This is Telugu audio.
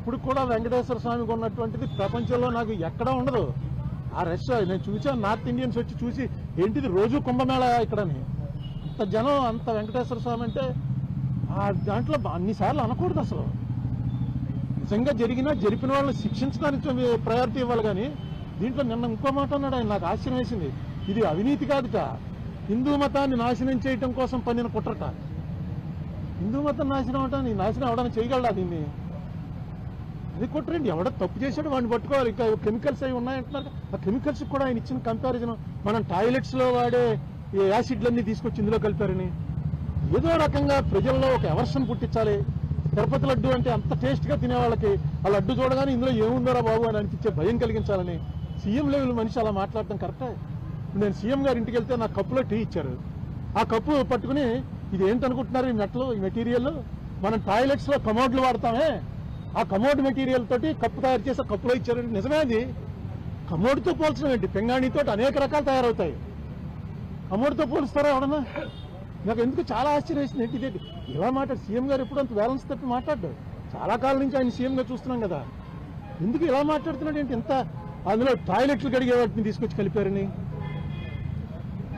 ఇప్పుడు కూడా వెంకటేశ్వర స్వామికి ఉన్నటువంటిది ప్రపంచంలో నాకు ఎక్కడా ఉండదు. ఆ రష్ నేను చూసాను, నార్త్ ఇండియన్స్ వచ్చి చూసి ఏంటిది రోజు కుంభమేళ ఇక్కడని. అంత జనం, అంత వెంకటేశ్వర స్వామి అంటే ఆ దాంట్లో అన్నిసార్లు అనకూడదు అసలు. నిజంగా జరిపిన వాళ్ళని శిక్షించడానికి ప్రయారిటీ ఇవ్వాలి. కానీ దీంట్లో నిన్న ఇంకో మాట అన్నాడు ఆయన, నాకు ఆశ్చర్యం వేసింది. ఇది అవినీతి కాదుట, హిందూ మతాన్ని నాశనం చేయటం కోసం పన్నిన కుట్రట. హిందూ మతం నాశనం అవడానికి చేయగలడా దీన్ని? అది కుట్రండి. ఎవడో తప్పు చేశాడు వాడిని పట్టుకోవాలి. ఇంకా కెమికల్స్ అవి ఉన్నాయంటున్నారు. ఆ కెమికల్స్ కూడా ఆయన ఇచ్చిన కంపారిజన్, మనం టాయిలెట్స్ లో వాడే యాసిడ్లన్నీ తీసుకొచ్చి ఇందులో కలిపారని ఏదో రకంగా ప్రజల్లో ఒక ఎవర్షన్ పుట్టించాలి. తిరుపతి లడ్డు అంటే అంత టేస్ట్ గా తినే వాళ్ళకి ఆ లడ్డు చూడగానే ఇందులో ఏముందోరా బాబు అని అనిపించే భయం కలిగించాలని సీఎం లెవెల్ మనిషి అలా మాట్లాడటం కరెక్టే. నేను సీఎం గారి ఇంటికి వెళ్తే నాకు కప్పులో టీ ఇచ్చారు. ఆ కప్పు పట్టుకుని ఇది ఏంటనుకుంటున్నారు, ఈ మెట్లు, ఈ మెటీరియల్ మనం టాయిలెట్స్ లో కమోడ్లు వాడతామే, ఆ కమోడ్ మెటీరియల్ తోటి కప్పు తయారు చేసే కప్పులో ఇచ్చారండి. నిజమే, అది కమోడ్తో పోల్చడం ఏంటి? పింగాణితో అనేక రకాలు తయారవుతాయి, కమోడ్తో పోలుస్తారా ఎవడన్నా? నాకు ఎందుకు చాలా ఆశ్చర్యం వేసింది. ఏంటి ఇదేంటి ఇలా మాట్లాడు సీఎం గారు? ఎప్పుడు అంత బ్యాలెన్స్ తప్పి మాట్లాడ్డాడు. చాలా కాలం నుంచి ఆయన సీఎంగా చూస్తున్నాం కదా, ఎందుకు ఇలా మాట్లాడుతున్నాడు ఏంటి? ఇంత అందులో టాయిలెట్లు కడిగే వాటిని తీసుకొచ్చి కలిపారని